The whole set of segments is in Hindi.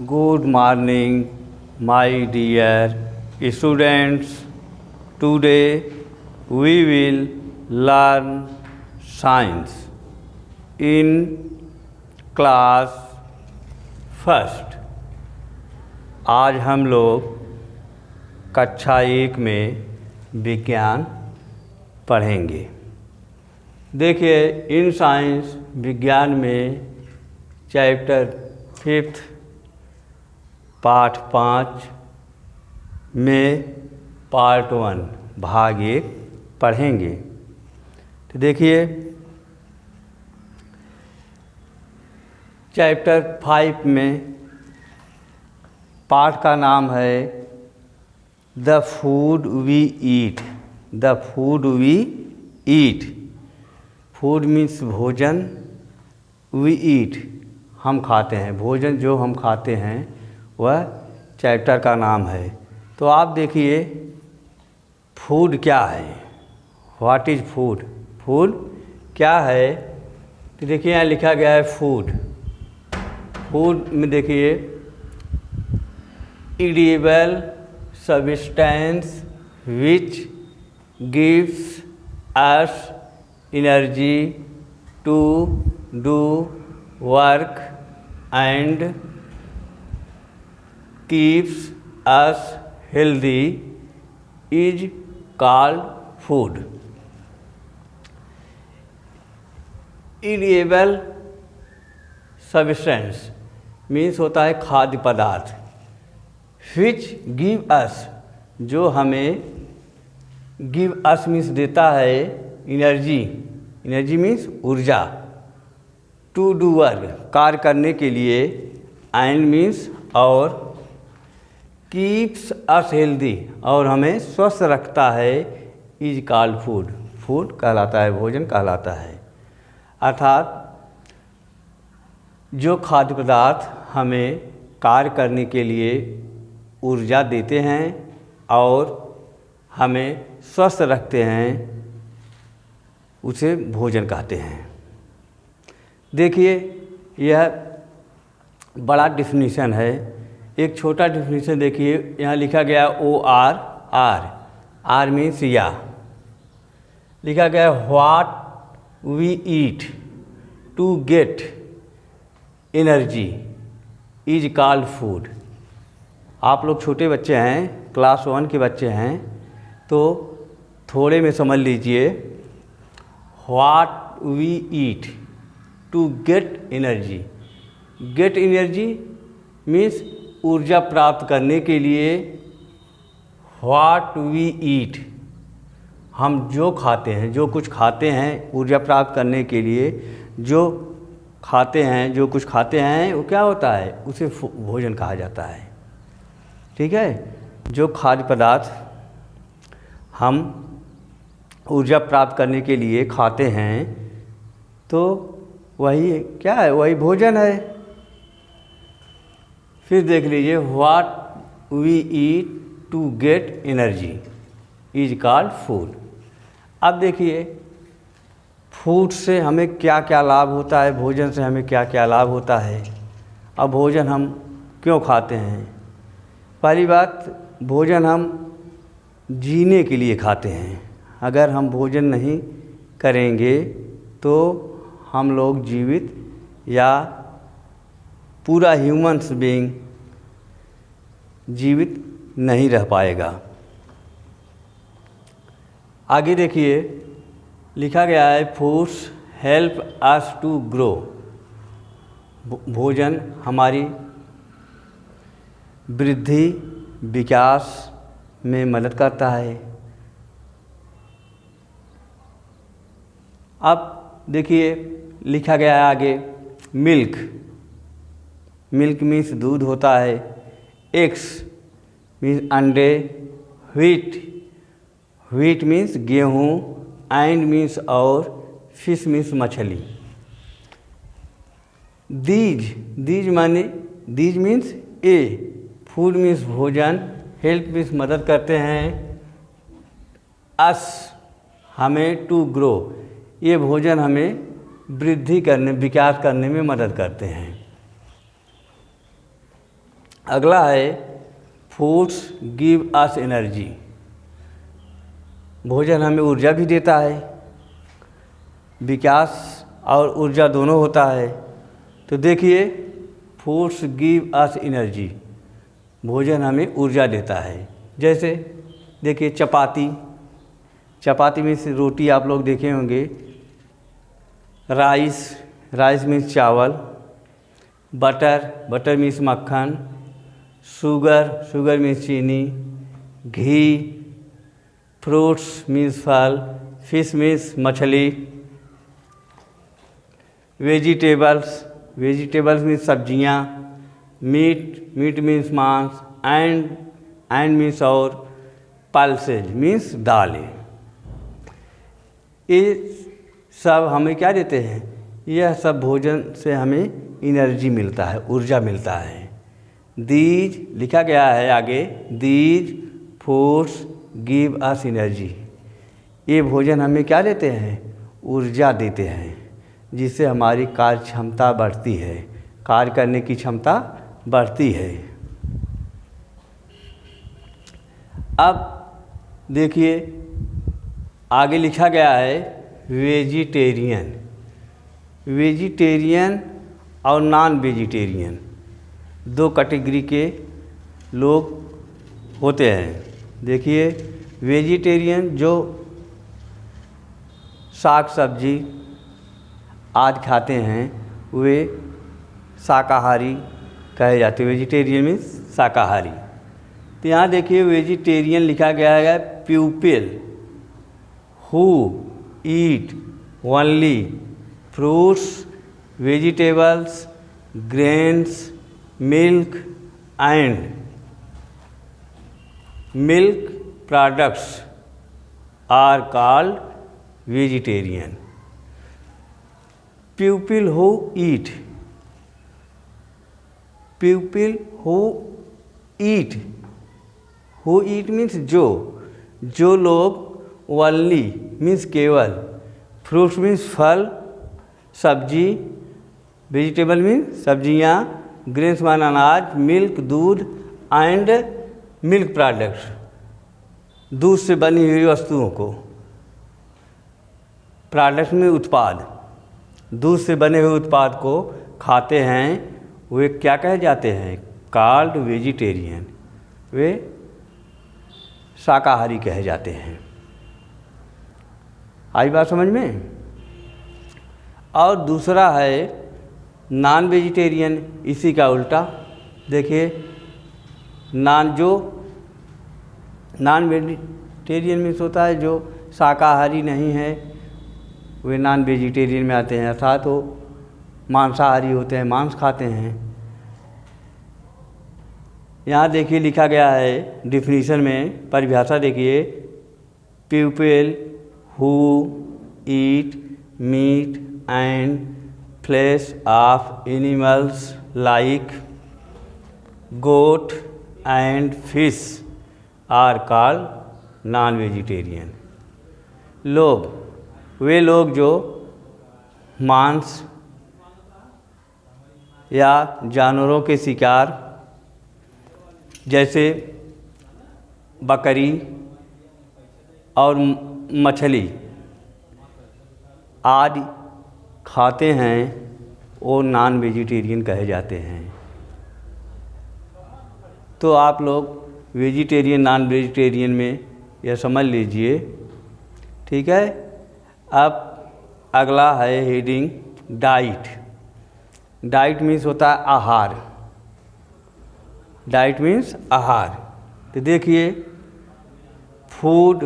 Good morning, my dear students. Today we will learn science in class first. आज हम लोग कक्षा 1 में विज्ञान पढ़ेंगे। देखिए, इन साइंस विज्ञान में चैप्टर 5 पाठ 5 में पार्ट 1 भाग 1 पढ़ेंगे। तो देखिए, चैप्टर 5 में पाठ का नाम है the food we eat. The food we eat. Food means भोजन, वी ईट हम खाते हैं, भोजन जो हम खाते हैं वह चैप्टर का नाम है। तो आप देखिए, फूड क्या है, व्हाट इज़ फूड। फूड क्या है, तो देखिए यहाँ लिखा गया है फूड। फूड में देखिए, edible substance which gives us energy to do work and keeps us healthy is called food. Edible substance means होता है खाद्य पदार्थ। विच गिव अस, जो हमें, गिव अस मीन्स देता है एनर्जी। एनर्जी मीन्स ऊर्जा। टू डू वर्क कार्य करने के लिए, एंड मीन्स और, कीप्स अस हेल्दी और हमें स्वस्थ रखता है, इज कॉल्ड फूड। फूड कहलाता है, भोजन कहलाता है। अर्थात जो खाद्य पदार्थ हमें कार्य करने के लिए ऊर्जा देते हैं और हमें स्वस्थ रखते हैं, उसे भोजन कहते हैं। देखिए, यह बड़ा डिफिनीशन है। एक छोटा डिफिनीशन देखिए, यहाँ लिखा गया OR। आर मीन्स या। लिखा गया what we eat to get energy is called food. आप लोग छोटे बच्चे हैं, क्लास 1 के बच्चे हैं, तो थोड़े में समझ लीजिए। What we eat to get energy. Get energy means ऊर्जा प्राप्त करने के लिए। व्हाट वी ईट, हम जो खाते हैं, जो कुछ खाते हैं ऊर्जा प्राप्त करने के लिए, जो खाते हैं, जो कुछ खाते हैं वो क्या होता है, उसे भोजन कहा जाता है। ठीक है, जो खाद्य पदार्थ हम ऊर्जा प्राप्त करने के लिए खाते हैं, तो वही क्या है, वही भोजन है। फिर देख लीजिए, what we eat to get energy is called food. अब देखिए, फूड से हमें क्या क्या लाभ होता है, भोजन से हमें क्या क्या लाभ होता है। अब भोजन हम क्यों खाते हैं। पहली बात, भोजन हम जीने के लिए खाते हैं। अगर हम भोजन नहीं करेंगे तो हम लोग जीवित या पूरा ह्यूमन्स बीइंग जीवित नहीं रह पाएगा। आगे देखिए, लिखा गया है foods help us to grow. भोजन हमारी वृद्धि, विकास में मदद करता है। अब देखिए, लिखा गया है आगे मिल्क। मिल्क मीन्स दूध होता है। एग्स मीन्स अंडे। व्हीट मीन्स गेहूँ। एंड मीन्स और, फिश मीन्स मछली। दीज माने, these means A. Food means भोजन। हेल्प मीन्स मदद करते हैं। अस हमें, टू ग्रो ये भोजन हमें वृद्धि करने, विकास करने में मदद करते हैं। अगला है फूड्स गिव अस एनर्जी। भोजन हमें ऊर्जा भी देता है, विकास और ऊर्जा दोनों होता है। तो देखिए फूड्स गिव अस एनर्जी, भोजन हमें ऊर्जा देता है। जैसे देखिए चपाती, चपाती में से रोटी आप लोग देखे होंगे, राइस, राइस मीन्स चावल, बटर, बटर मीन्स मक्खन, शुगर, शुगर मीन्स चीनी, घी, फ्रूट्स मीन्स फल, फिश मीन्स मछली, वेजिटेबल्स, वेजिटेबल्स मीन्स सब्जियाँ, मीट, मीट मीन्स मांस, एंड मीन्स और, पल्सेज मीन्स दालें। ये सब हमें क्या देते हैं? यह सब भोजन से हमें एनर्जी मिलता है, ऊर्जा मिलता है। दीज लिखा गया है आगे, these foods give us energy, ये भोजन हमें क्या देते हैं? ऊर्जा देते हैं, जिससे हमारी कार्य क्षमता बढ़ती है, कार्य करने की क्षमता बढ़ती है। अब देखिए आगे लिखा गया है वेजिटेरियन, वेजिटेरियन और नॉन वेजिटेरियन दो कैटेगरी के लोग होते हैं। देखिए वेजिटेरियन जो साग सब्जी आदि खाते हैं वे शाकाहारी कहे जाते हैं, वेजिटेरियन मीन्स शाकाहारी। तो यहाँ देखिए वेजिटेरियन लिखा गया है people who eat only fruits, vegetables, grains, milk and milk products are called vegetarian. People who eat, people who eat, who eat means जो लोग, ओनली मीन्स केवल, फ्रूट्स मीन्स फल सब्जी, वेजिटेबल मीन्स सब्जियाँ, ग्रेन्स मान अनाज, मिल्क दूध एंड मिल्क प्रोडक्ट्स दूध से बनी हुई वस्तुओं को, प्रोडक्ट में उत्पाद, दूध से बने हुए उत्पाद को खाते हैं, वे क्या कहे जाते हैं? कॉल्ड वेजिटेरियन, वे शाकाहारी कहे जाते हैं। आई बात समझ में? और दूसरा है नॉन वेजिटेरियन, इसी का उल्टा। देखिए नॉन वेजिटेरियन मीन्स होता है जो शाकाहारी नहीं है, वे नॉन वेजिटेरियन में आते हैं, अर्थात वो मांसाहारी होते हैं, मांस खाते हैं। यहाँ देखिए लिखा गया है डिफिनीशन में, परिभाषा देखिए, people who eat meat and flesh of animals like goat and fish are called non vegetarian. वे लोग जो मांस या जानवरों के शिकार जैसे बकरी और मछली आदि खाते हैं, वो नॉन वेजिटेरियन कहे जाते हैं। तो आप लोग वेजिटेरियन नॉन वेजिटेरियन में यह समझ लीजिए, ठीक है। अब अगला है हेडिंग डाइट। डाइट मीन्स होता है आहार, डाइट मीन्स आहार। तो देखिए food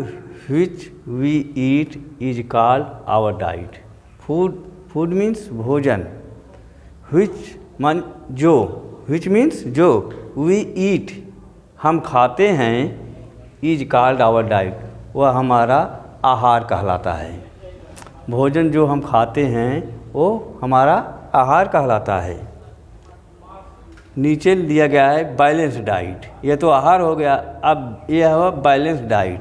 which we eat is called our diet. Food means भोजन, विच मीन्स जो, वी ईट हम खाते हैं, इज कॉल्ड आवर डाइट वह हमारा आहार कहलाता है। भोजन जो हम खाते हैं वो हमारा आहार कहलाता है। नीचे दिया गया है बैलेंस डाइट, यह तो आहार हो गया, अब यह हुआ balance diet.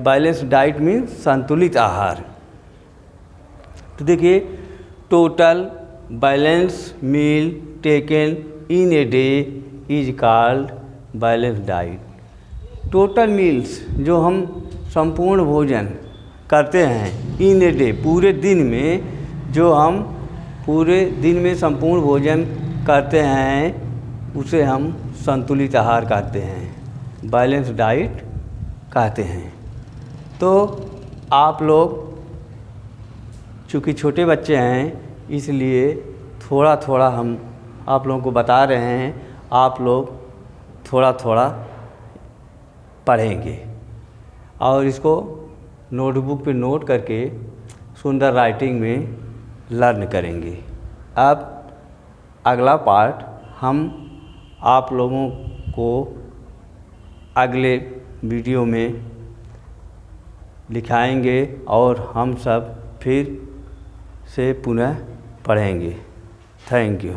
Balance diet means संतुलित आहार। तो देखिए total balance meal taken in a day is called balance diet. Total meals जो हम संपूर्ण भोजन करते हैं इन ए डे, पूरे दिन में जो हम पूरे दिन में संपूर्ण भोजन करते हैं उसे हम संतुलित आहार कहते हैं, बैलेंस डाइट कहते हैं। तो आप लोग चूँकि छोटे बच्चे हैं इसलिए थोड़ा थोड़ा हम आप लोगों को बता रहे हैं, आप लोग थोड़ा थोड़ा पढ़ेंगे और इसको नोटबुक पे नोट करके सुंदर राइटिंग में लर्न करेंगे। अब अगला पार्ट हम आप लोगों को अगले वीडियो में लिखाएंगे और हम सब फिर से पुनः पढ़ेंगे। Thank you.